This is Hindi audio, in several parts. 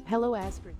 Hello Astrid.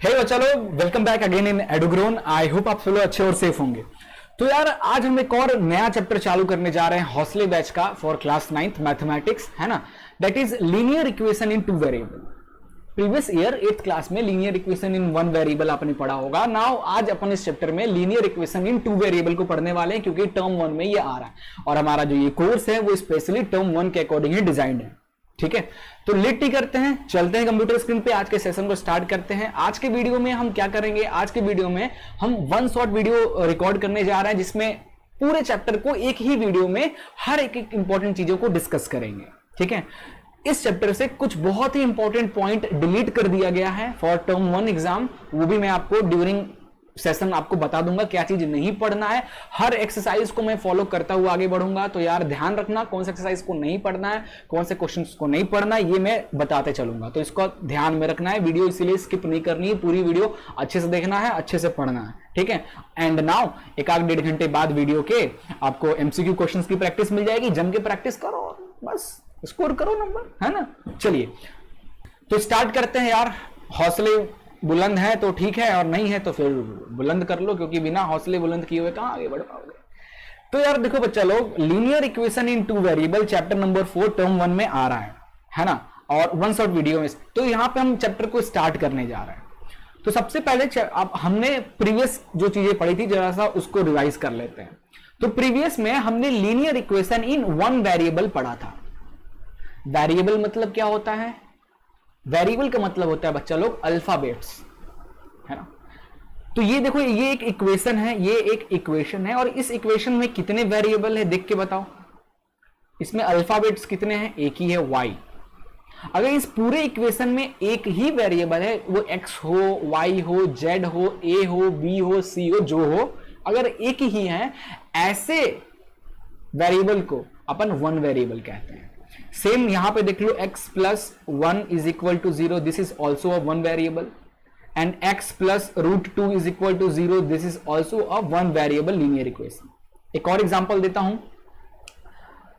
हे चलो welcome back again in Edugrown. I hope आप सब लोग अच्छे और सेफ होंगे। तो यार आज हम एक और नया चैप्टर चालू करने जा रहे हैं हौसले बैच का फॉर क्लास 9th मैथमेटिक्स, है ना। That is linear equation in two variable. Previous year 8th class में linear equation in one variable आपने पढ़ा होगा। नाउ आज अपन इस चैप्टर में linear equation in two variable को पढ़ने वाले हैं, क्योंकि टर्म 1 में ये आ रहा है और हमारा जो ये कोर्स है वो स्पेशली टर्म 1 के अकॉर्डिंग ही डिजाइंड है। ठीक है, तो लेट ही करते हैं, चलते हैं कंप्यूटर स्क्रीन पे, आज के सेशन को स्टार्ट करते हैं। आज के वीडियो में हम क्या करेंगे, आज के वीडियो में हम वन शॉट वीडियो रिकॉर्ड करने जा रहे हैं, जिसमें पूरे चैप्टर को एक ही वीडियो में हर एक इंपॉर्टेंट चीजों को डिस्कस करेंगे। ठीक है, इस चैप्टर से कुछ बहुत ही इंपॉर्टेंट पॉइंट डिलीट कर दिया गया है फॉर टर्म 1 एग्जाम, वो भी मैं आपको ड्यूरिंग सेशन आपको बता दूंगा क्या चीज नहीं पढ़ना है। हर एक्सरसाइज को मैं फॉलो करता हुआ आगे बढ़ूंगा, तो यार ध्यान रखना कौन से एक्सरसाइज को नहीं पढ़ना है, कौन से क्वेश्चंस को नहीं पढ़ना है, ये मैं बताते चलूंगा। तो इसको ध्यान में रखना है, वीडियो इसीलिए स्किप नहीं करनी है, पूरी वीडियो अच्छे से देखना है, अच्छे से पढ़ना है। ठीक है, एंड नाउ एक आध डेढ़ घंटे बाद वीडियो के आपको एमसीक्यू क्वेश्चंस की प्रैक्टिस मिल जाएगी। जम के प्रैक्टिस करो, बस स्कोर करो नंबर, है ना। चलिए तो स्टार्ट करते हैं यार। हौसले बुलंद है तो ठीक है, और नहीं है तो फिर बुलंद कर लो, क्योंकि बिना हौसले बुलंद किए हुए कहां आगे बढ़ पाओगे। तो यार देखो बच्चा लोग, linear equation in two variable chapter number 4 term 1 में आ रहा है ना, और वन शॉट वीडियो में। तो यहां पे हम चैप्टर को स्टार्ट करने जा रहे हैं। तो सबसे पहले अब हमने प्रीवियस जो चीजें पढ़ी थी जरा सा उसको रिवाइज कर लेते हैं। तो प्रीवियस में हमने linear equation in one variable पढ़ा था। वेरिएबल मतलब क्या होता है, वेरिएबल का मतलब होता है बच्चा लोग अल्फाबेट्स, है ना। तो ये देखो, ये एक इक्वेशन है, ये एक इक्वेशन है, और इस इक्वेशन में कितने वेरिएबल है देख के बताओ। इसमें अल्फाबेट्स कितने हैं, एक ही है, y। अगर इस पूरे इक्वेशन में एक ही वेरिएबल है, वो x हो, y हो, z हो, a हो, b हो, c हो, जो हो, अगर एक ही है, ऐसे वेरिएबल को अपन वन वेरिएबल कहते हैं। सेम यहां पे देख लो, x plus 1 is equal to 0, this is also a one variable, एंड x प्लस √2 is equal to 0, this is also a one वेरिएबल लीनियर इक्वेशन। एक और एग्जांपल देता हूं,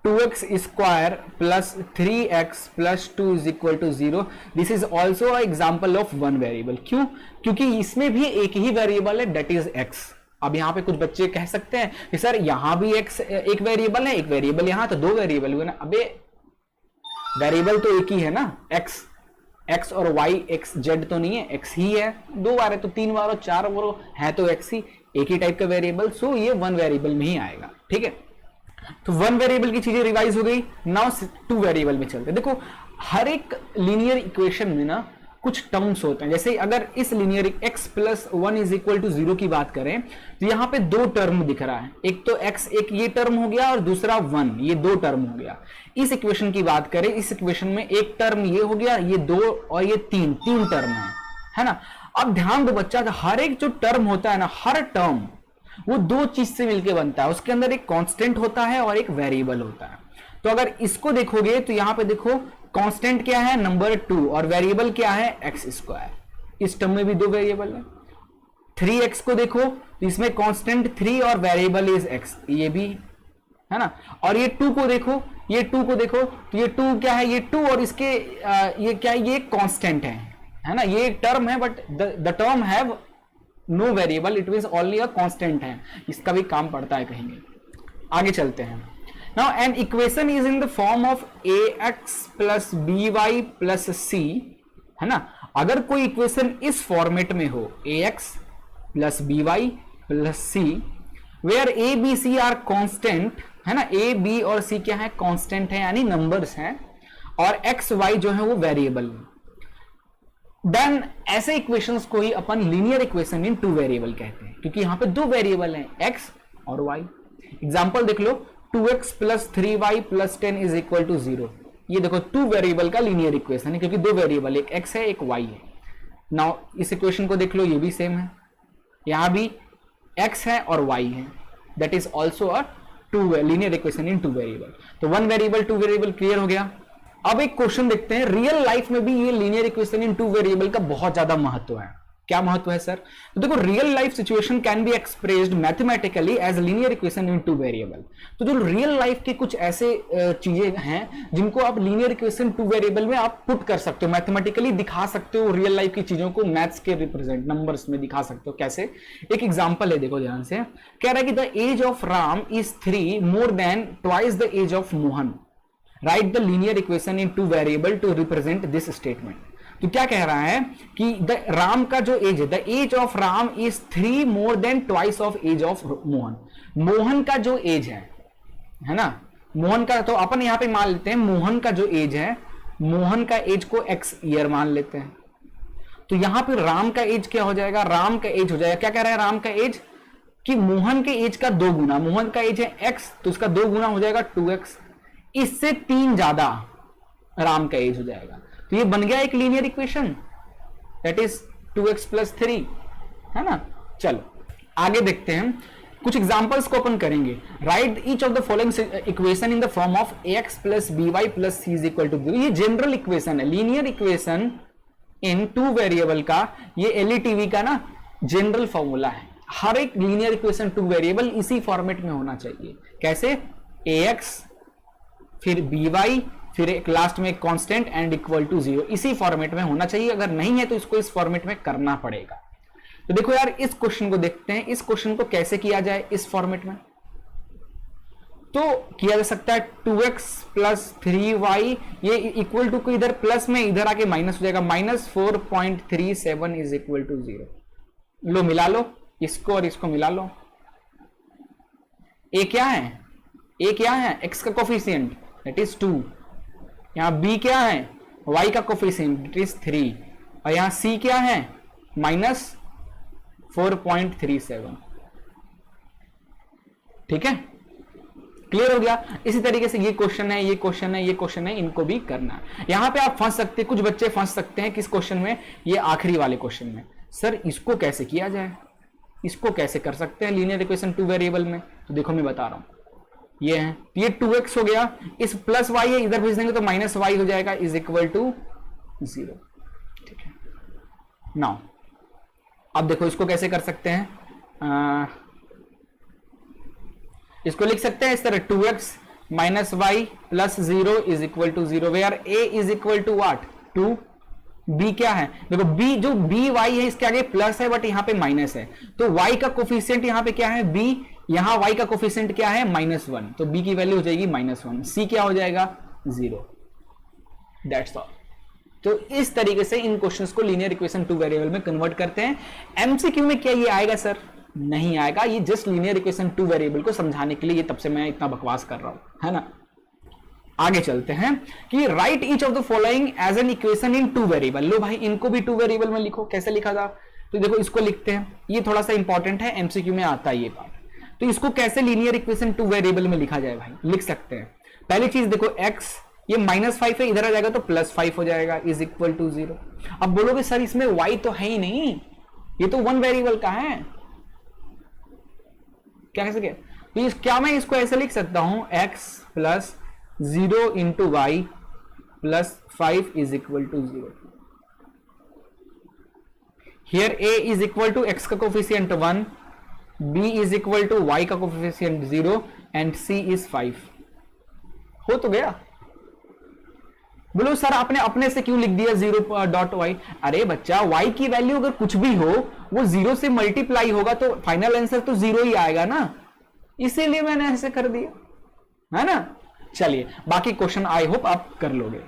2x स्क्वायर प्लस 3x प्लस 2 is equal to 0, this is also a example of one variable. क्यों? क्योंकि इसमें भी एक ही वेरिएबल है, दैट इज x। अब यहां पे कुछ बच्चे कह सकते हैं कि सर यहां भी x एक वेरिएबल है, एक वेरिएबल यहां, तो दो वेरिएबल हुए ना। अबे वेरिएबल तो एक ही है ना, x और y, x z तो नहीं है, x ही है। दो बार है तो तीन बार, और चार बार है तो x ही, एक ही टाइप का वेरिएबल, सो ये वन वेरिएबल में ही आएगा। ठीक है, तो वन वेरिएबल की चीजें रिवाइज हो गई। नाउ टू वेरिएबल में चलते। देखो हर एक लीनियर इक्वेशन में ना कुछ टर्म्स होते हैं। जैसे अगर इस linear x plus 1 is equal to 0 की बात करें, तो यहां पे दो टर्म दिख रहा है, एक तो x, एक ये टर्म हो गया, और दूसरा 1, ये दो टर्म हो गया। इस इक्वेशन की बात करें, इस इक्वेशन में एक टर्म ये हो गया, ये दो, और ये तीन टर्म है ना। अब ध्यान दो बच्चा, हर एक जो टर्म होता है ना, हर टर्म वो दो चीज से मिलकर बनता है। उसके अंदर एक कांस्टेंट होता है और एक वेरिएबल होता है। तो अगर इसको देखोगे तो यहां पे देखो, कांस्टेंट क्या है, नंबर 2, और वेरिएबल क्या है, एक्स स्क्वायर। इस टर्म में भी दो वेरिएबल है। 3x को देखो तो इसमें कांस्टेंट 3 और वेरिएबल इज x, ये भी है ना। और ये 2 को देखो, ये 2 को देखो तो ये 2 क्या है, ये 2 और इसके ये क्या है, ये कांस्टेंट है ना। ये एक टर्म है, but the term have no variable, it means only a constant है। इसका भी काम पड़ता है कहीं। आगे चलते हैं। Now an equation is in the form of ax plus by plus c, है ना। अगर कोई इक्वेशन इस फॉर्मेट में हो, ax plus by plus c, where a b c are constant, है ना, a b और c क्या है, कांस्टेंट है, यानी नंबर्स हैं, और x y जो है वो वेरिएबल। देन ऐसे इक्वेशंस को ही अपन linear equation in two variable कहते हैं, क्योंकि यहां पे दो वेरिएबल हैं, x और y। एग्जाम्पल देख लो, 2x plus 3y plus 10 is equal to 0। ये देखो 2 वेरिएबल का लीनियर इक्वेशन है, क्योंकि 2 वेरिएबल, एक x है एक y है। नाउ इस इक्वेशन को देख लो, ये भी सेम है, यहां भी x है और y है, that is also a linear equation in 2 variable. तो 1 वेरिएबल 2 वेरिएबल क्लियर हो गया। अब एक क्वेश्चन देखते हैं, रियल लाइफ में भी ये लीनियर इक्वेशन इन 2 वेरिएबल का बहुत ज्यादा महत्व है। क्या महत्व है सर? तो देखो, real life situation can be expressed mathematically as linear equation in 2 variable. तो जो रियल लाइफ के कुछ ऐसे चीजें हैं जिनको आप लीनियर इक्वेशन 2 वेरिएबल में आप पुट कर सकते हो, मैथमेटिकली दिखा सकते हो, रियल लाइफ की चीजों को मैथ्स के रिप्रेजेंट नंबर्स में दिखा सकते हो। कैसे? एक एग्जांपल है, देखो ध्यान से, कह रहा है कि the age of Ram is 3 more than twice the age of Mohan, right the linear equation in 2 variable to represent this statement. तो क्या कह रहा है कि द राम का जो एज है, the age of Ram is 3 more than twice of age of Mohan. Mohan का जो एज है ना, मोहन का, तो अपन यहां पे मान लेते हैं मोहन का जो एज है, मोहन का एज को x ईयर मान लेते हैं। तो यहां पे राम का एज क्या हो जाएगा? राम का एज हो जाएगा, क्या कह रहा है राम का एज, कि मोहन के एज का 2 गुना, मोहन का एज है x, तो उसका 2 गुना हो जाएगा 2x, इससे 3 ज्यादा राम का एज हो जाएगा। तो ये बन गया एक linear equation, that is 2x plus 3, है ना। चलो आगे देखते हैं, कुछ एग्जांपल्स को अपन करेंगे। Write each of the following equation in the form of ax plus by plus c is equal to 0। ये जनरल इक्वेशन है, लीनियर इक्वेशन इन 2 वेरिएबल का, ये LETV का ना जनरल फॉर्मूला है। हर एक लीनियर इक्वेशन 2 वेरिएबल इसी फॉर्मेट में होना चाहिए। कैसे? ax फिर by फिर एक लास्ट में कांस्टेंट एंड इक्वल टू 0, इसी फॉर्मेट में होना चाहिए। अगर नहीं है तो इसको इस फॉर्मेट में करना पड़ेगा। तो देखो यार, इस क्वेश्चन को देखते हैं, इस क्वेश्चन को कैसे किया जाए इस फॉर्मेट में। तो किया जा सकता है 2x प्लस 3y, ये इक्वल टू को इधर प्लस में इधर आके माइनस हो जाएगा, माइनस 4.37 इज इक्वल टू 0। लो मिला लो, इसको और इसको मिला लो। ए क्या है? ए क्या है? x का कोफिशिएंट दैट इज 2, यहां b क्या है? y का कोफिशिएंट दैट इज 3, और यहां c क्या है? माइनस 4.37। ठीक है, क्लियर हो गया। इसी तरीके से ये क्वेश्चन है, ये क्वेश्चन है, ये क्वेश्चन है, इनको भी करना है। यहां पे आप फंस सकते हैं, कुछ बच्चे फंस सकते हैं किस क्वेश्चन में? ये आखिरी वाले क्वेश्चन में। सर इसको कैसे किया जाए, इसको कैसे कर सकते हैं लीनियर इक्वेशन 2 वेरिएबल में? तो देखो मैं बता रहा हूं, ये है, ये 2x हो गया, इस प्लस y है, इधर भेज देंगे तो माइनस y हो जाएगा, इज इक्वल टू 0। ठीक है, नाउ अब देखो इसको कैसे कर सकते हैं। इसको लिख सकते हैं इस तरह, 2x minus y plus 0 is equal to 0, where a is equal to what? 2। b क्या है? देखो b, जो b y है इसके आगे प्लस है बट यहां पे माइनस है, तो y का कोफिशिएंट यहां पे क्या है? b, यहां y का कोफिशिएंट क्या है? -1, तो b की वैल्यू हो जाएगी -1, c क्या हो जाएगा? 0। That's all. तो इस तरीके से इन क्वेश्चंस को लीनियर इक्वेशन 2 वेरिएबल में कन्वर्ट करते हैं। एमसीक्यू में क्या ये आएगा सर? नहीं आएगा, ये जस्ट लीनियर इक्वेशन 2 वेरिएबल को समझाने के लिए, ये तब से मैं इतना बकवास कर रहा हूं, है ना। आगे चलते हैं कि write each of the following as an equation in 2 variable. लो भाई, इनको भी 2 वेरिएबल में लिखो। कैसे लिखा था? तो देखो इसको लिखते हैं, ये थोड़ा सा इंपॉर्टेंट है, एमसीक्यू में आता है ये बात। तो इसको कैसे लीनियर इक्वेशन 2 वेरिएबल में लिखा जाए भाई? लिख सकते हैं, पहली चीज देखो, x ये -5 है, इधर आ जाएगा तो +5 हो जाएगा, इज इक्वल टू 0। अब बोलोगे सर इसमें y तो है ही नहीं, ये तो 1 वेरिएबल का है, क्या कैसे? तो क्या मैं इसको ऐसे लिख सकता हूं, x plus 0 into y plus 5 is equal to 0। Here a is equal to x का coefficient 1, b is equal to y का कोफिशिएंट 0 एंड c इज 5। हो तो गया। बोलो सर आपने अपने से क्यों लिख दिया 0.y? अरे बच्चा, y की वैल्यू अगर कुछ भी हो वो 0 से मल्टीप्लाई होगा तो फाइनल आंसर तो 0 ही आएगा ना, इसीलिए मैंने ऐसे कर दिया, है ना। चलिए बाकी क्वेश्चन आई होप आप कर लोगे।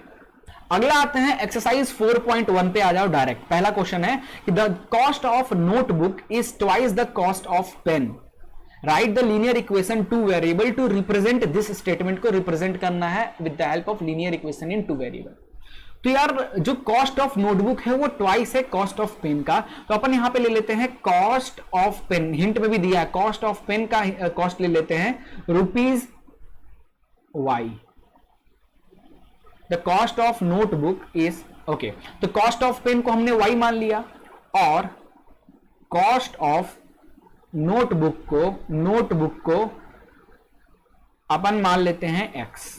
अगला आते हैं एक्सरसाइज 4.1 पे आ जाओ डायरेक्ट। पहला क्वेश्चन है कि the cost of notebook is twice the cost of pen, right the linear equation 2 variable to represent this statement को रिप्रेजेंट करना है with the help of linear equation in 2 variable. तो यार जो कॉस्ट ऑफ नोटबुक है वो ट्वाइस है कॉस्ट ऑफ पेन का, तो अपन यहां पे ले लेते हैं कॉस्ट ऑफ पेन, हिंट में भी दिया है कॉस्ट ऑफ पेन का कॉस्ट ले लेते हैं rupees y, the cost of notebook is okay, तो कॉस्ट ऑफ पेन को हमने वाई मान लिया और कॉस्ट ऑफ नोटबुक को अपन मान लेते हैं x.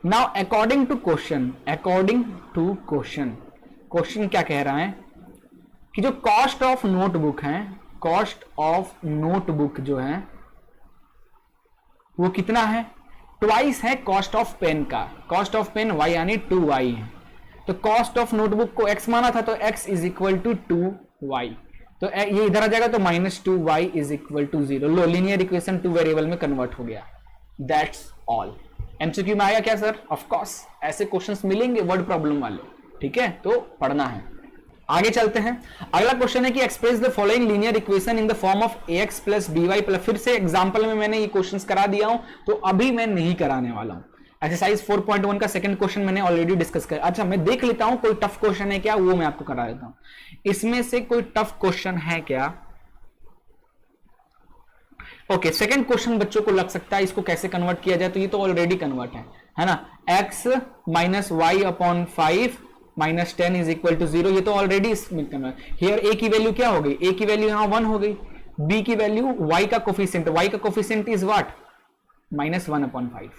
Now according to question क्या कह रहा है कि जो कॉस्ट ऑफ नोटबुक है, कॉस्ट ऑफ नोटबुक जो है वो कितना है, ट्वाइस है कॉस्ट ऑफ पेन का, कॉस्ट ऑफ पेन y यानी 2y है, तो कॉस्ट ऑफ नोटबुक को x माना था तो x is equal to 2y, तो ये इधर आ जाएगा तो -2y इज इक्वल टू 0। लो, लीनियर इक्वेशन 2 वेरिएबल में कन्वर्ट हो गया। That's all. एमसीक्यू में आया क्या सर? ऑफ कोर्स ऐसे क्वेश्चंस मिलेंगे वर्ड प्रॉब्लम वाले, ठीक है, तो पढ़ना है। आगे चलते हैं। अगला क्वेश्चन है कि express the following linear equation in the form of ax plus by plus, फिर से एग्जांपल में मैंने ये क्वेश्चंस करा दिया हूं तो अभी मैं नहीं कराने वाला हूं। एक्सरसाइज 4.1 का सेकंड क्वेश्चन मैंने ऑलरेडी डिस्कस कर, अच्छा मैं देख लेता हूं कोई टफ क्वेश्चन है क्या, वो मैं आपको करा देता हूं। इसमें से कोई टफ क्वेश्चन है क्या? ओके, सेकंड क्वेश्चन बच्चों को लग सकता है इसको कैसे कन्वर्ट किया जाए, तो ये तो ऑलरेडी कन्वर्ट है ना, x minus y upon 5 minus 10 is equal to 0, ये तो ऑलरेडी इसमें कन्वर्ट। हियर a की वैल्यू क्या हो गई, a की वैल्यू यहां 1 हो गई, b की वैल्यू y का कोफिशिएंट इज व्हाट -1 अपॉन 5,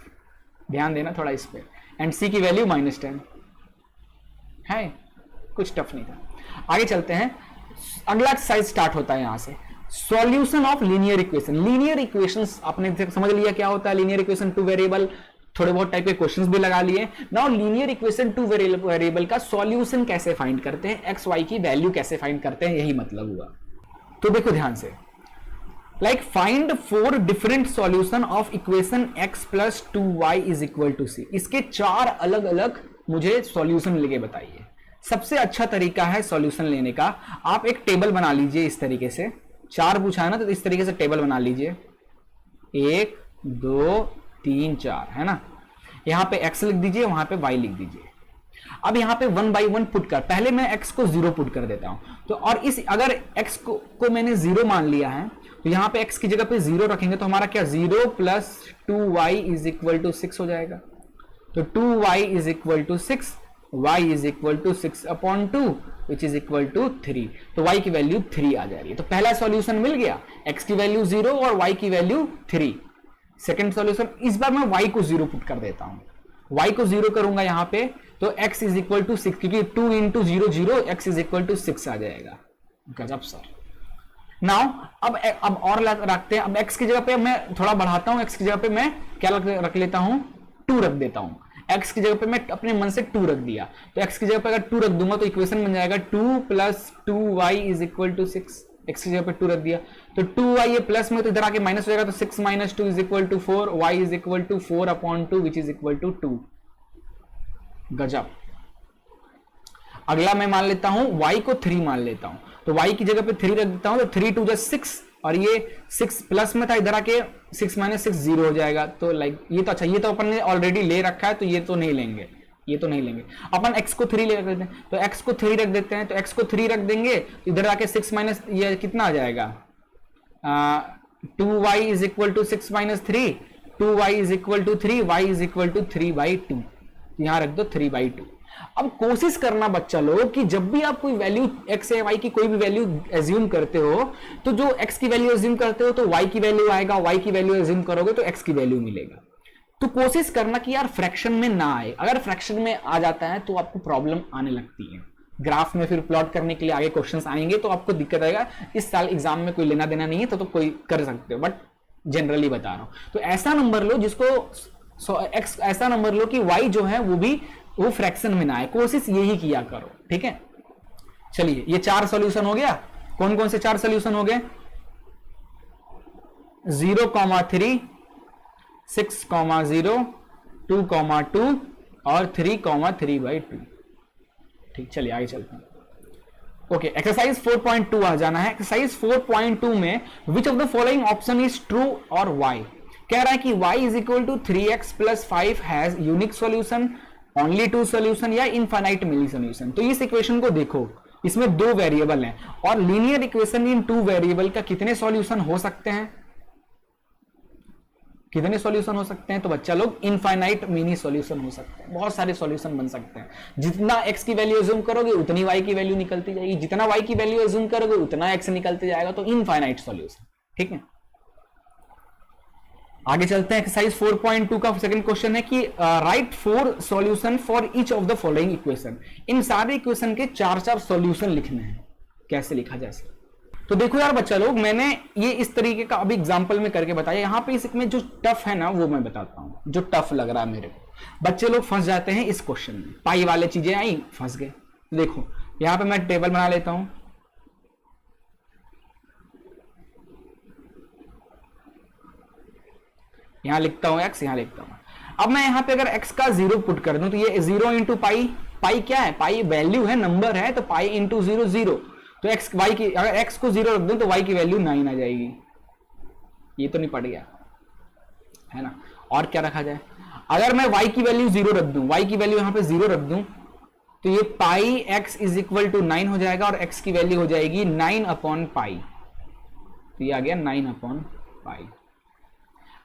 ध्यान देना थोड़ा इस पे, एंड c की वैल्यू -10 है, कुछ टफ नहीं था। आगे चलते हैं, अगला एक्सरसाइज स्टार्ट होता है यहां से, solution of linear equation. Linear equations आपने समझ लिया क्या होता है, लीनियर इक्वेशन 2 वेरिएबल, थोड़े बहुत टाइप के क्वेश्चंस भी लगा लिए। नाउ लीनियर इक्वेशन 2 वेरिएबल का सॉल्यूशन कैसे फाइंड करते हैं, एक्स वाई की वैल्यू कैसे फाइंड करते हैं, यही मतलब हुआ। तो देखो ध्यान से, like find 4 different solution of equation x plus 2y is equal to c। इसके 4 अलग अलग मुझे सॉल्यूशन लेके बताइए। सबसे अच्छा तरीका है सॉल्यूशन लेने का, आप एक टेबल बना लीजिए इस तरीके से, 4 पूछा है ना तो इस तरीके से टेबल बना लीजिए, 1 2 3 4 है ना, यहां पे x लिख दीजिए, वहां पे y लिख दीजिए। अब यहां पे 1 बाई 1 पुट कर, पहले मैं x को 0 पुट कर देता हूं, तो और इस अगर x को मैंने 0 मान लिया है तो यहां पे x की जगह पे 0 रखेंगे तो हमारा क्या 0 plus 2y is equal to 6 हो जाएगा। तो 2y is equal to 6, y is equal to 6 upon 2 which is equal to 3, तो y की वैल्यू 3 आ जा रही है। तो पहला सॉल्यूशन मिल गया, x की वैल्यू 0 और y की वैल्यू 3। सेकंड सॉल्यूशन, इस बार मैं y को 0 पुट कर देता हूं, y को 0 करूंगा यहां पे तो x इज इक्वल टू 6, क्योंकि 2 into 0 0, x is equal to 6 आ जाएगा। गजब सर। नाउ अब और रखते हैं, अब x की जगह पे मैं थोड़ा बढ़ाता हूं, x की जगह पे मैं क्या रख लेता हूं, 2 रख देता हूं। x की जगह पे मैं अपने मन से 2 रख दिया, तो x की जगह पे अगर 2 रख दूंगा तो इक्वेशन बन जाएगा 2 plus 2y is equal to 6। x की जगह पे 2 रख दिया तो 2y ये प्लस में तो इधर आके माइनस हो जाएगा, तो 6 minus 2 is equal to 4, y is equal to 4 upon 2 which is equal to 2। गजब। अगला मैं मान लेता हूं y को 3 मान लेता हूं, तो y की जगह पे 3 रख देता हूं, तो 3 2 6, और ये 6 प्लस में था, इधर आके 6 माइनस 6 0 हो जाएगा। तो लाइक ये तो अच्छा, ये तो अपन ने ऑलरेडी ले रखा है तो ये तो नहीं लेंगे, ये तो नहीं लेंगे। अपन x को 3 ले रख देते हैं, तो x को 3 रख देते हैं, तो x को 3 रख देंगे तो इधर आके 6 माइनस ये कितना आ जाएगा, 2y is equal to 6 minus 3, 2y is equal to 3, y is equal to 3/2, यहां रख दो 3/2। अब कोशिश करना बच्चा लोग कि जब भी आप कोई वैल्यू x या y की कोई भी वैल्यू एज्यूम करते हो, तो जो x की वैल्यू एज्यूम करते हो तो y की वैल्यू आएगा, y की वैल्यू एज्यूम करोगे तो x की वैल्यू मिलेगा। तो कोशिश करना कि यार फ्रैक्शन में ना आए, अगर फ्रैक्शन में आ जाता है तो आपको प्रॉब्लम आने लगती है। ग्राफ में फिर प्लॉट करने के लिए आगे क्वेश्चंस आएंगे तो आपको दिक्कत आएगा। इस साल एग्जाम में कोई लेना देना नहीं है तो कोई कर सकते हो, बट जनरली बता रहा हूं। तो ऐसा नंबर लो जिसको ऐसा नंबर लो कि y जो है वो फ्रैक्शन में ना आए, कोशिश यही किया करो, ठीक है। चलिए ये 4 सॉल्यूशन हो गया। कौन कौन से 4 सॉल्यूशन हो गए, 0,3, 6,0, 2,2 और 3,3/2। ठीक, चलिए आगे चलते हैं। ओके, एक्सरसाइज 4.2 आ जाना है। एक्सरसाइज 4.2 में which of the following option is true और वाई। कह रहा है कि y is equal to 3x plus 5 has unique solution, only two solution या इनफाइनाइट मेनी सॉल्यूशन। तो इस इक्वेशन को देखो, इसमें दो वेरिएबल हैं और linear equation in two variable का कितने सॉल्यूशन हो सकते हैं, कितने सॉल्यूशन हो सकते हैं? तो बच्चा लोग इनफाइनाइट मिनी सॉल्यूशन हो सकते हैं, बहुत सारे सॉल्यूशन बन सकते हैं। जितना x की वैल्यू अज्यूम करोगे उतनी y की वैल्यू निकलती जाएगी, जितना y की वैल्यू अज्यूम करोगे उतना x निकलते जाएगा, तो इनफाइनाइट सॉल्यूशन। ठीक है, आगे चलते हैं। एक्सरसाइज 4.2 का सेकंड क्वेश्चन है कि write 4 solution for each of the following equation. इन सारे इक्वेशन के 4 सॉल्यूशन लिखने हैं, कैसे लिखा जाए? तो देखो यार बच्चा लोग, मैंने ये इस तरीके का अभी एग्जांपल में करके बताया। यहाँ पे इसमें जो टफ है ना वो मैं बताता हूँ, जो टफ लग रहा है मेरे को। बच्चे लोग फंस जाते हैं इस क्वेश्चन में, पाई वाले चीजें आई फंस गए। देखो यहाँ पे मैं टेबल बना लेता हूं, यहां लिखता हूं x, यहां लिखता हूं। अब मैं यहां पे अगर x का 0 पुट कर दूं तो ये 0 इंटू पाई, पाई क्या है? पाई वैल्यू है, नंबर है, तो पाई इंटू 0 0। तो x y की, अगर x को 0 रख दूं तो y की वैल्यू 9 आ जाएगी। ये तो नहीं पड़ गया है ना? और क्या रखा जाए? अगर मैं y की वैल्यू 0 रख दूं, y की वैल्यू यहां पे 0 रख दूं तो ये पाई x इज इक्वल टू 9 हो जाएगा और x की वैल्यू हो जाएगी 9 अपॉन पाई। तो ये आ गया 9 अपॉन पाई।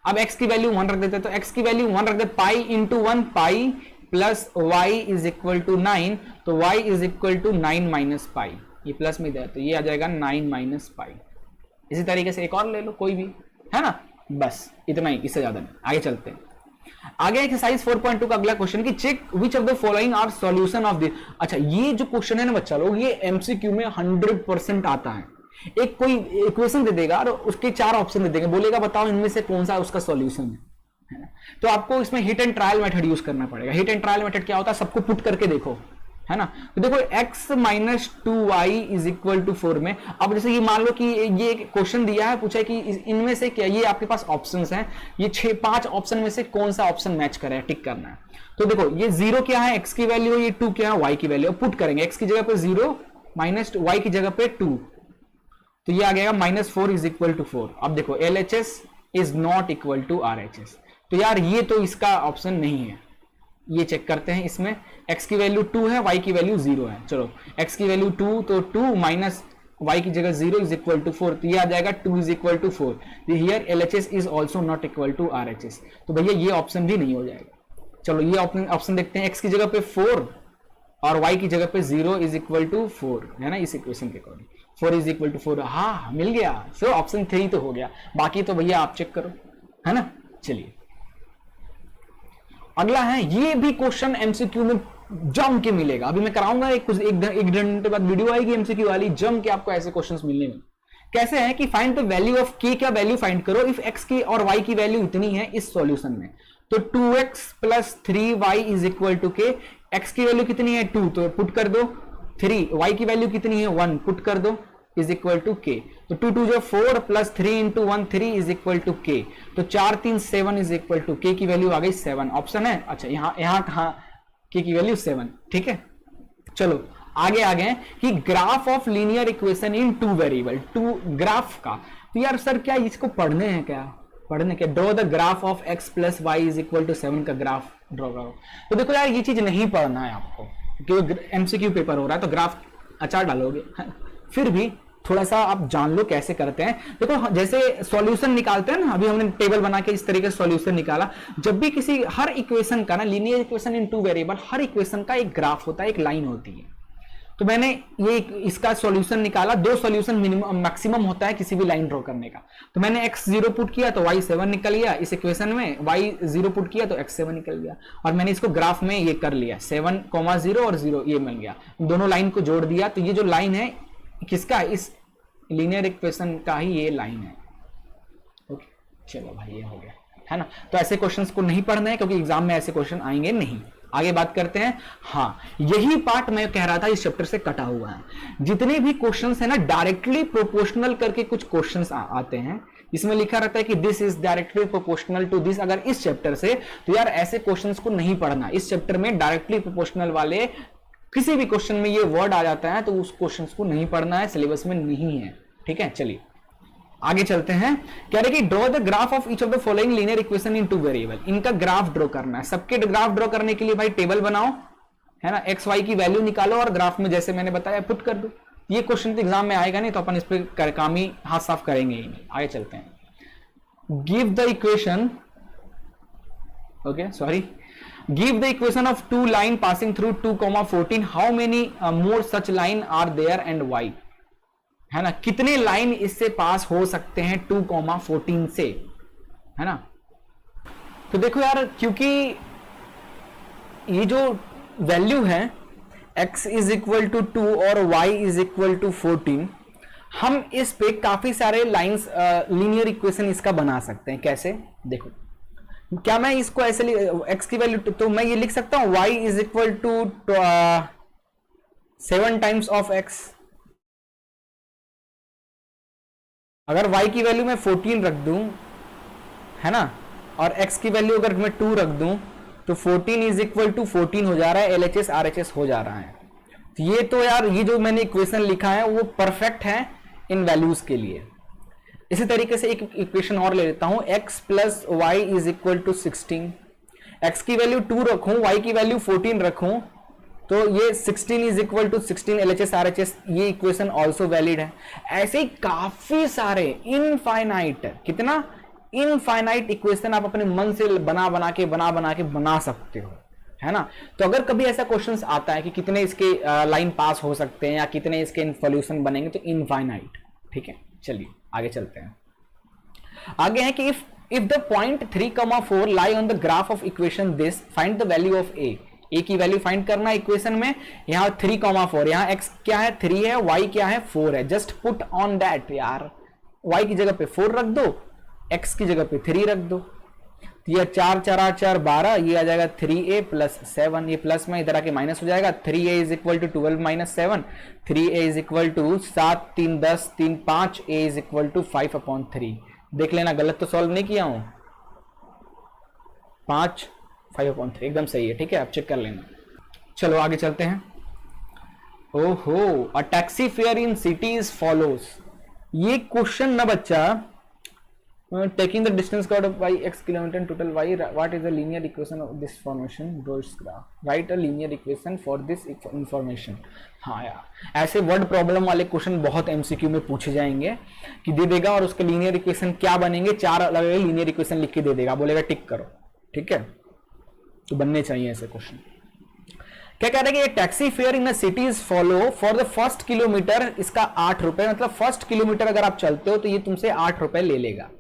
अब x की वैल्यू 1 रख देते हैं, तो x की वैल्यू 1 रख देते, pi into 1, pi plus y is equal to 9, तो y is equal to 9 minus pi. ये प्लस में दे तो ये आ जाएगा 9 माइनस पाई। इसी तरीके से एक और ले लो कोई भी, है ना? बस इतना ही, इससे ज्यादा नहीं। आगे चलते हैं। आगे एक्सरसाइज 4.2 का अगला क्वेश्चन कि check which of the following are solution of this. अच्छा, ये जो क्वेश्चन है ना बच्चा लोग, ये एमसीक्यू में 100% आता है। एक कोई इक्वेशन दे देगा और उसके 4 ऑप्शन दे देंगे, बोलेगा बताओ इनमें से कौन सा उसका सॉल्यूशन है। तो आपको इसमें hit and trial method use करना पड़ेगा। हिट एंड ट्रायल मेथड क्या होता है? सबको पुट करके देखो, है ना? तो देखो x minus 2y is equal to 4 में, अब जैसे ये मान लो कि ये क्वेश्चन दिया है, पूछा है कि इनमें से क्या, ये आपके पास ऑप्शंस हैं, ये 5 ऑप्शन में से कौन सा ऑप्शन मैच करे, टिक करना है। तो देखो ये 0 क्या है, x की वैल्यू, ये 2 क्या है, y की वैल्यू। पुट करेंगे x की जगह पे 0 माइनस y की जगह पे 2, तो ये आ गया -4 इज इक्वल टू 4। अब देखो LHS is not equal to RHS, तो यार ये तो इसका ऑप्शन नहीं है। ये चेक करते हैं, इसमें x की वैल्यू 2 है, y की वैल्यू 0 है। चलो x की वैल्यू 2, तो 2 माइनस y की जगह 0 इज इक्वल टू 4, तो ये आ जाएगा 2 is equal to 4। Here LHS is also not equal to RHS, तो भैया ये ऑप्शन भी नहीं हो जाएगा। चलो ये ऑप्शन देखते हैं, x की जगह पे 4 और y की जगह पे 0 इज इक्वल टू 4, है ना? इस इक्वेशन के अकॉर्डिंग 4 इज इक्वल टू 4, हाँ मिल गया। सो ऑप्शन 3 तो हो गया, बाकी तो भैया आप चेक करो, है ना? चलिए अगला है, ये भी क्वेश्चन एमसीक्यू में जम के मिलेगा। अभी मैं कराऊंगा एक घंटे बाद वीडियो आएगी एमसीक्यू वाली, जम के आपको ऐसे क्वेश्चंस मिलने में। कैसे है कि find the value of k, क्या वैल्यू फाइंड करो इफ x की और y की वैल्यू इतनी है इस सॉल्यूशन में। तो 2x plus 3y is equal to k, x की वैल्यू कितनी है 2, तो पुट कर दो 3, y की वैल्यू कितनी है 1, पुट कर दो इज इक्वल टू k। तो 2 2 जो 4 plus 3 into 1 3 is equal to k, तो 4 3 7 इज इक्वल टू k की वैल्यू आ गई 7। ऑप्शन है, अच्छा यहाँ कहाँ k की वैल्यू 7, ठीक है। चलो आगे आ गए कि graph of linear equation in 2 variable, 2 graph का। तो यार सर क्या इसको पढ़ने हैं, क्या पढ़ने के? Draw the graph of x plus y is equal to 7 का ग्राफ ड्रॉ करो। तो देखो यार ये चीज नहीं पढ़ना है आपको, क्योंकि एमसीक्यू पेपर हो रहा है तो ग्राफ अचार डालोगे, फिर भी थोड़ा सा आप जान लो कैसे करते हैं। देखो जैसे सॉल्यूशन निकालते हैं ना, अभी हमने टेबल बना के इस तरीके से सॉल्यूशन निकाला। जब भी किसी हर इक्वेशन का ना, linear equation in 2 variable, her equation का एक ग्राफ होता है, एक लाइन होती है। तो मैंने ये इसका सॉल्यूशन निकाला, 2 सॉल्यूशन मिनिमम मैक्सिमम होता है किसी भी लाइन ड्रॉ करने का। तो मैंने x 0 पुट किया तो y 7 निकल गया, इस इक्वेशन में y 0 पुट किया तो x 7 निकल गया, और मैंने इसको ग्राफ में ये कर लिया 7, 0 और 0 ये मिल गया, दोनों लाइन को जोड़ दिया। तो ये जो लाइन है किसका, इस लीनियर इक्वेशन का ही ये लाइन है। ओके चलो भाई ये हो गया, है ना? तो ऐसे क्वेश्चंस को नहीं पढ़ना है क्योंकि एग्जाम में ऐसे क्वेश्चन आएंगे नहीं। आगे बात करते हैं। हाँ, यही पार्ट मैं कह रहा था इस चैप्टर से कटा हुआ है। जितने भी क्वेश्चंस है ना, डायरेक्टली प्रोपोर्शनल करके कुछ क्वेश्चंस आते हैं, इसमें लिखा रहता है कि this is directly proportional to this. अगर इस चैप्टर से, तो यार ऐसे क्वेश्चंस को नहीं पढ़ना। इस चैप्टर में डायरेक्टली प्रोपोर्शनल वाले किसी भी क्वेश्चन में ये वर्ड आ जाता है तो उस क्वेश्चन को नहीं पढ़ना है, सिलेबस में नहीं है, ठीक है। चलिए आगे चलते हैं, कह रहे कि draw the graph of each of the following linear equation in two variable. इनका ग्राफ ड्रॉ करना है। सबके ग्राफ ड्रॉ करने के लिए भाई टेबल बनाओ, है ना, एक्स वाई की वैल्यू निकालो और ग्राफ में जैसे मैंने बताया पुट कर दो। ये क्वेश्चन तो एग्जाम में आएगा नहीं, तो अपन इस पर काम ही हाथ साफ करेंगे ही नहीं। आगे चलते हैं। Give the equation, okay sorry, give the equation of two line passing through 2,14, how many more such line are there and why, है ना, कितने लाइन इससे पास हो सकते हैं 2,14 से, है ना। तो देखो यार, क्योंकि ये जो वैल्यू है x इज इक्वल टू 2 और y इज इक्वल टू 14, हम इस पे काफी सारे लाइंस लीनियर इक्वेशन इसका बना सकते हैं। कैसे, देखो, क्या मैं इसको ऐसे x की वैल्यू, तो मैं ये लिख सकता हूं y is equal to 7 times of x। अगर y की वैल्यू मैं 14 रख दूं, है ना, और x की वैल्यू अगर मैं 2 रख दूं, तो 14 इज इक्वल टू 14 हो जा रहा है, LHS RHS हो जा रहा है। तो ये तो यार, ये जो मैंने इक्वेशन लिखा है वो परफेक्ट है इन वैल्यूज के लिए। इसी तरीके से एक इक्वेशन और ले लेता हूं, x plus y is equal to 16। x की वैल्यू 2 रखूं, y की वैल्यू 14 रखूं, तो ये 16 is equal to 16 LHS RHS, ये इक्वेशन ऑल्सो वैलिड है। ऐसे ही काफी सारे इनफाइनाइट, कितना इनफाइनाइट इक्वेशन आप अपने मन से बना के बना सकते हो, है ना। तो अगर कभी ऐसा क्वेश्चन आता है कि कितने इसके लाइन पास हो सकते हैं या कितने इसके सॉल्यूशन बनेंगे, तो इनफाइनाइट, ठीक है। चलिए आगे चलते हैं। आगे है कि if the point 3,4 lie on the graph of equation this, find the value of a की वैल्यू फाइंड करना इक्वेशन में। यहाँ 3,4, यहाँ x क्या है 3 है, y क्या है 4 है। जस्ट पुट ऑन दैट यार, y की जगह पे 4 रख दो, x की जगह पे 3 रख दो। तो ये 4 4 4 12, ये आ जाएगा 3a प्लस 7, ये प्लस में इधर आके माइनस हो जाएगा। 3a is equal to 12 minus 7, 3a is equal to 7 3 10 3 5, a is equal to 5/3। देख लेना, गलत तो सॉल्व नहीं किया हूं, 5/3 एकदम सही है, ठीक है, आप चेक कर लेना। चलो आगे चलते हैं। ओहो, a taxi fair in city is follows. ये क्वेश्चन ना बच्चा, taking the distance covered by x kilometer total y, what is the linear equation of this formation, draw its graph, write a linear equation for this information। हाँ यार, ऐसे वर्ड प्रॉब्लम वाले क्वेश्चन बहुत एमसीक्यू में पूछे जाएंगे कि दे देगा और उसके लीनियर इक्वेशन क्या बनेंगे, 4 अलग अलग लीनियर इक्वेशन लिख के दे देगा, बोलेगा टिक करो, ठीक है। तो बनने चाहिए ऐसे क्वेश्चन। क्या कह रहे हैं कि taxi fair in city is follow for the first kilometre, इसका 8 रुपए, मतलब फर्स्ट किलोमीटर अगर आप चलते हो तो ये तुमसे 8 रुपए ले लेगा।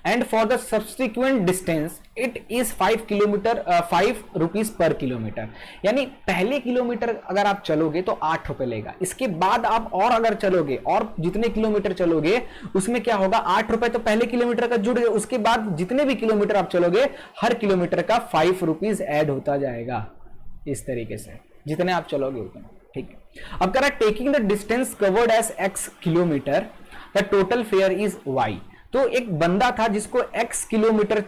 And for the subsequent distance it is 5 rupees per kilometre, यानी पहले किलोमीटर अगर आप चलोगे तो 8 रुपए लेगा। इसके बाद आप और अगर चलोगे और जितने किलोमीटर चलोगे उसमें क्या होगा, 8 रुपए तो पहले किलोमीटर का जुड़ गए, उसके बाद जितने भी किलोमीटर आप चलोगे हर किलोमीटर का 5 रुपीज ऐड होता जाएगा। इस तरीके से जितने आप चलोगे उतने, ठीक है। अब कह रहा है taking the distance covered as x kilometre, the total fare is y। तो एक बंदा था जिसको x किलोमीटर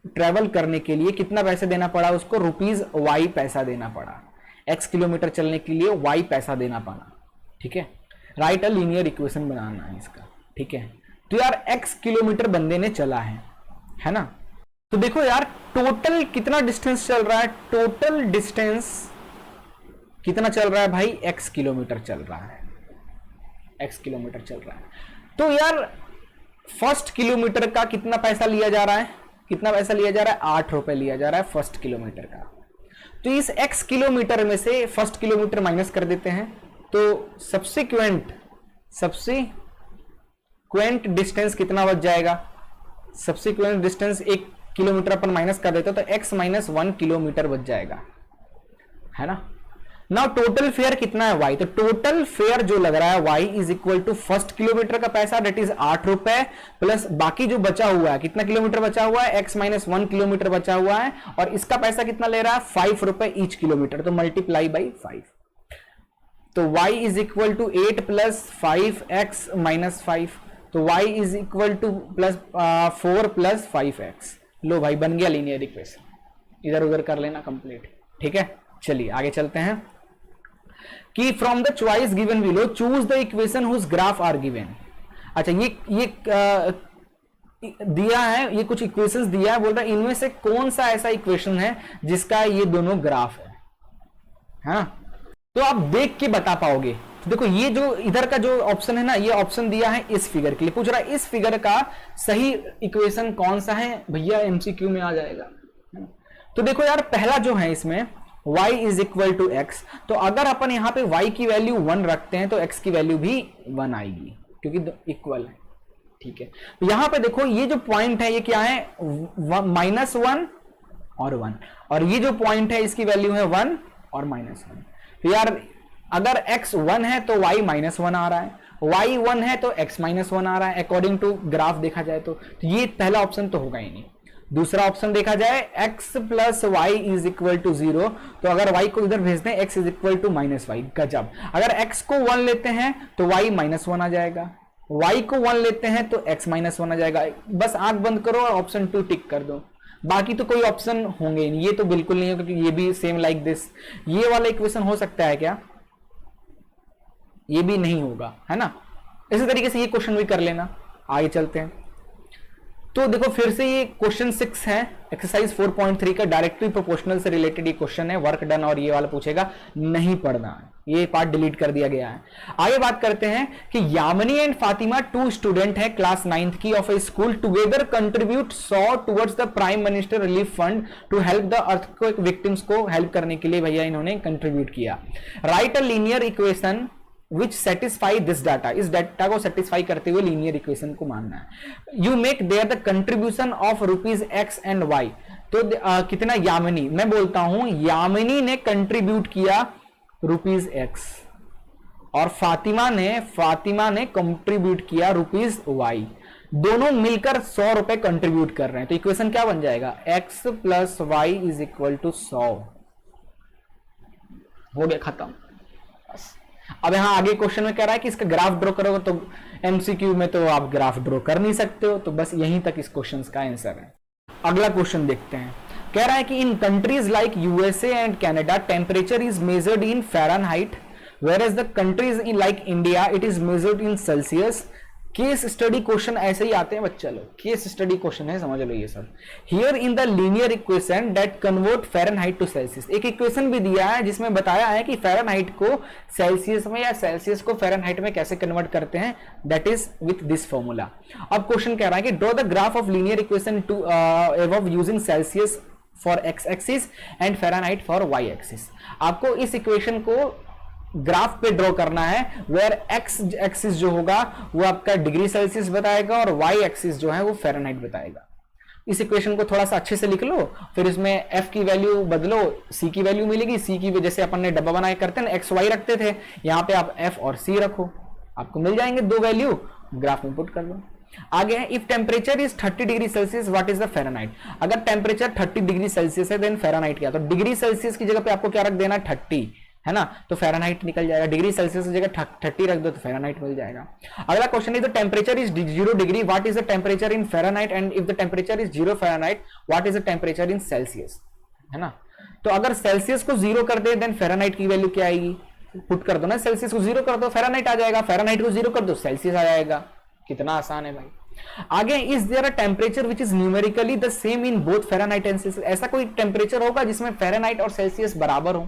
ट्रेवल करने के लिए कितना पैसा देना पड़ा, उसको रुपीज y पैसा देना पड़ा। x किलोमीटर चलने के लिए y पैसा देना पड़ा, ठीक है। राइट अ लीनियर इक्वेशन बनाना है इसका, ठीक है। तो यार x किलोमीटर बंदे ने चला है ना। तो देखो यार, टोटल कितना डिस्टेंस चल रहा है, टोटल डिस्टेंस कितना चल रहा है भाई, x किलोमीटर चल रहा है, x किलोमीटर चल रहा है। तो यार फर्स्ट किलोमीटर का कितना पैसा लिया जा रहा है, कितना पैसा लिया जा रहा है, 8 रुपए लिया जा रहा है फर्स्ट किलोमीटर का। तो इस x किलोमीटर में से फर्स्ट किलोमीटर माइनस कर देते हैं, तो सब्सिक्वेंट डिस्टेंस कितना बच जाएगा, सब्सिक्वेंट डिस्टेंस 1 किलोमीटर अपन माइनस कर देते तो x माइनस 1 किलोमीटर बच जाएगा, है ना। नाउ टोटल फेयर कितना है y, तो टोटल फेयर जो लग रहा है y is equal to first kilometre का पैसा दैट इज 8 रुपए प्लस बाकी जो बचा हुआ है, कितना किलोमीटर बचा हुआ है, x माइनस 1 किलोमीटर बचा हुआ है, और इसका पैसा कितना ले रहा है 5 रुपए ईच किलोमीटर, तो मल्टीप्लाई बाई 5। तो y is equal to 8 plus 5x minus 5, तो y is equal to plus 4 plus 5x। लो भाई, बन गया लीनियर इक्वेशन, इधर उधर कर लेना कंप्लीट, ठीक है। चलिए आगे चलते हैं कि from the choice given below choose the equation whose graph are given. अच्छा ये दिया है, ये कुछ इक्वेशंस दिया है, बोल रहा है इनमें से कौन सा ऐसा इक्वेशन है जिसका ये दोनों ग्राफ है, हाँ? तो आप देख के बता पाओगे। तो देखो ये जो इधर का जो ऑप्शन है ना, ये ऑप्शन दिया है इस फिगर के लिए, पूछ रहा है इस फिगर का सही इक्वेशन कौन सा है भैया, एमसीक्यू में आ जाएगा। तो देखो यार पहला जो है इसमें y is equal to x, तो अगर अपन यहां पे y की वैल्यू 1 रखते हैं तो x की वैल्यू भी 1 आएगी क्योंकि इक्वल है, ठीक है? तो यहां पे देखो ये जो पॉइंट है ये क्या है, -1 और 1, और ये जो पॉइंट है इसकी वैल्यू है 1 और -1। तो यार अगर x 1 है तो y -1 आ रहा है, y 1 है तो x -1 आ रहा है अकॉर्डिंग टू ग्राफ देखा जाए तो ये पहला ऑप्शन तो होगा ही नहीं। दूसरा ऑप्शन देखा जाए x plus y is equal to 0, तो अगर y को इधर भेज दें x is equal to -y, गजब। अगर x को 1 लेते हैं तो y -1 आ जाएगा, y को 1 लेते हैं तो x -1 आ जाएगा। बस आंख बंद करो और ऑप्शन 2 टिक कर दो, बाकी तो कोई ऑप्शन होंगे ही नहीं। ये तो बिल्कुल नहीं है क्योंकि ये भी सेम लाइक दिस, ये वाला इक्वेशन हो सकता है क्या, ये भी नहीं होगा, है ना? इसी तरीके से ये क्वेश्चन भी कर लेना। आगे चलते हैं, तो देखो फिर से ये क्वेश्चन 6 है, एक्सरसाइज 4.3 का डायरेक्टली प्रोपोर्शनल से रिलेटेड ये क्वेश्चन है, वर्क डन और ये वाला पूछेगा, नहीं पढ़ना है, ये पार्ट डिलीट कर दिया गया है। आगे बात करते हैं कि यामिनी एंड फातिमा 2 स्टूडेंट है क्लास 9th की of a school, together contribute 100 towards the prime minister relief fund to help the earthquake victims को हेल्प करने के लिए भैया इन्होंने कंट्रीब्यूट किया। Write a linear equation which satisfy this data, इस डाटा को सेटिस्फाई करते हुए लीनियर इक्वेशन को मानना है। You make their the contribution of ₹x and y, तो कितना यामिनी, मैं बोलता हूं यामिनी ने कंट्रीब्यूट किया ₹x और फातिमा ने कंट्रीब्यूट किया ₹y, दोनों मिलकर 100 रुपए कंट्रीब्यूट कर रहे हैं। तो इक्वेशन क्या बन जाएगा, x plus y is equal to 100, हो गया खत्म। अब यहां आगे क्वेश्चन में कह रहा है कि इसका ग्राफ ड्रॉ करोगे, तो एमसीक्यू में तो आप ग्राफ ड्रॉ कर नहीं सकते हो, तो बस यहीं तक इस क्वेश्चन का आंसर है। अगला क्वेश्चन देखते हैं, कह रहा है कि in countries like USA and Canada temperature is measured in Fahrenheit whereas the countries in like India it is measured in Celsius। Case study question ऐसे ही आते हैं बच्चा लोग, केस स्टडी क्वेश्चन है, समझ लो ये सब। Here in the linear equation that convert Fahrenheit to Celsius, एक इक्वेशन भी दिया है जिसमें बताया है कि फ़ारेनहाइट को सेल्सियस में या सेल्सियस को फ़ारेनहाइट में कैसे कन्वर्ट करते हैं, that is with this formula. अब क्वेश्चन कह रहा है कि draw the graph of linear equation two above using Celsius for x axis and Fahrenheit for y axis. आपको इस इक्वेशन को ग्राफ पे ड्रॉ करना है, वेयर एक्स एक्सिस जो होगा वो आपका डिग्री सेल्सियस बताएगा और वाई एक्सिस जो है वो फ़ारेनहाइट बताएगा। इस इक्वेशन को थोड़ा सा अच्छे से लिख लो, फिर इसमें एफ की वैल्यू बदलो, सी की वैल्यू मिलेगी, सी की जैसे अपन ने डब्बा बनाए करते हैं ना, एक्स वाई रखते थे, यहाँ पे आप एफ और सी रखो, आपको मिल जाएंगे 2 वैल्यू, ग्राफ में पुट कर दो। आगे है, if temperature is 30 degree Celsius what is the Fahrenheit. अगर टेम्परेचर 30 डिग्री सेल्सियस है देन फ़ारेनहाइट क्या, तो डिग्री सेल्सियस की जगह पे आपको क्या रख देना, 30, है ना, तो फ़ारेनहाइट निकल जाएगा। डिग्री सेल्सियस की जगह 30 रख दो तो फ़ारेनहाइट मिल जाएगा। अगला question is the temperature is 0 degree what is the temperature in Fahrenheit and if the temperature is 0 Fahrenheit what is the temperature in Celsius, है ना। तो अगर सेल्सियस को 0 कर दे देन फ़ारेनहाइट की वैल्यू क्या आएगी, पुट कर दो ना, सेल्सियस को 0 कर दो फ़ारेनहाइट आ जाएगा, फ़ारेनहाइट को 0 कर दो सेल्सियस आ जाएगा। कितना आसान है भाई। आगे, is there a temperature which is numerically the same in both Fahrenheit and Celsius, ऐसा कोई टेम्परेचर होगा जिसमें फ़ारेनहाइट और सेल्सियस बराबर हो,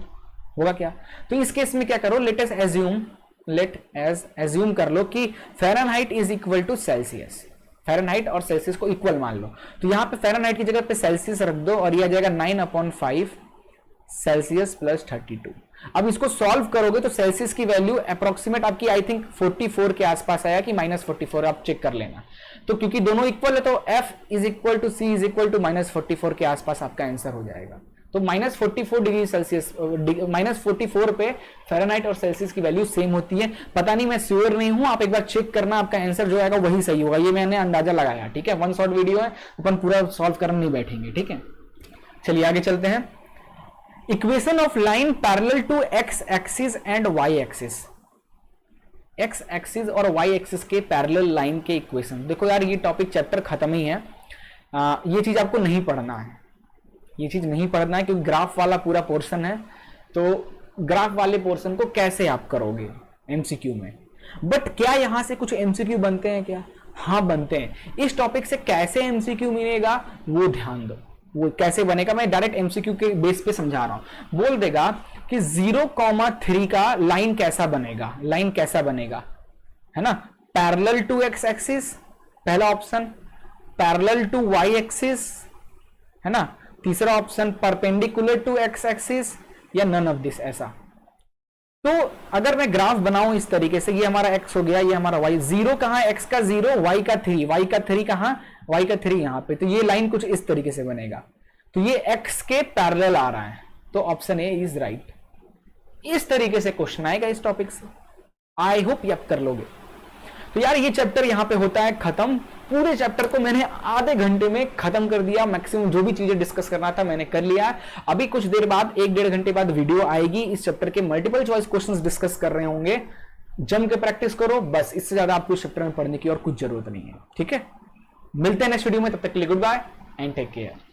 होगा क्या। तो इस केस में क्या करो, लेट एस एज्यूम कर लो कि Fahrenheit is equal to Celsius, Fahrenheit और सेल्सियस को इक्वल मान लो। तो यहां पे फ़ारेनहाइट की जगह पे सेल्सियस रख दो और ये आ जाएगा 9/5 सेल्सियस प्लस 32। अब इसको सॉल्व करोगे तो सेल्सियस की वैल्यू अप्रोक्सीमेट आपकी आई थिंक 44 के आसपास आया कि -44, आप चेक कर लेना। तो क्योंकि दोनों इक्वल है तो F is equal to C is equal to -44 के आसपास आपका आंसर हो जाएगा। तो -44 डिग्री सेल्सियस, -44 पे फ़ारेनहाइट और सेल्सियस की वैल्यू सेम होती है। पता नहीं, मैं श्योर नहीं हूं, आप एक बार चेक करना, आपका आंसर जो आएगा वही सही होगा। ये मैंने अंदाजा लगाया, ठीक है, 1 शॉर्ट वीडियो है, अपन पूरा सॉल्व करने नहीं बैठेंगे, ठीक है। चलिए आगे चलते हैं। Equation of line parallel to x axis and y axis, x axis और वाई एक्सिस के पैरेलल लाइन के इक्वेशन। देखो यार ये टॉपिक चैप्टर खत्म ही है, ये चीज आपको नहीं पढ़ना है, ये चीज नहीं पढ़ना है क्योंकि ग्राफ वाला पूरा पोर्शन है। तो ग्राफ वाले पोर्शन को कैसे आप करोगे एमसीक्यू में, बट क्या यहां से कुछ एमसीक्यू बनते हैं क्या? हाँ बनते हैं। इस टॉपिक से कैसे एमसीक्यू मिलेगा वो ध्यान दो, वो कैसे बनेगा मैं डायरेक्ट एमसीक्यू के बेस पे समझा रहा हूं। बोल देगा कि 0,3 का लाइन कैसा बनेगा, लाइन कैसा बनेगा, है ना, पैरेलल टू एक्स एक्सिस पहला option, parallel to y axis, है ना, तीसरा option perpendicular to x axis, या नन ऑफ दिस। ऐसा तो अगर मैं ग्राफ बनाऊं इस तरीके से, ये हमारा x हो गया, ये हमारा y, 0 कहां है, x का 0, y का 3, y का 3 कहां, y का 3 यहां पे, तो ये लाइन कुछ इस तरीके से बनेगा, तो ये x के पैरेलल आ रहा है, तो ऑप्शन ए इज राइट। इस तरीके से क्वेश्चन आएगा इस टॉपिक से, आई होप ये आप कर लोगे। तो यार ये चैप्टर यहां पे होता है खत्म। पूरे चैप्टर को मैंने आधे घंटे में खत्म कर दिया, मैक्सिमम जो भी चीजें डिस्कस करना था मैंने कर लिया। अभी कुछ देर बाद 1-1.5 घंटे बाद वीडियो आएगी, इस चैप्टर के मल्टीपल चॉइस क्वेश्चंस डिस्कस कर रहे होंगे। जम के प्रैक्टिस करो बस, इससे ज्यादा आपको इस चैप्टर में पढ़ने की और कुछ जरूरत नहीं है। ठीक है, मिलते हैं नेक्स्ट वीडियो में, तब तक के लिए goodbye and take care.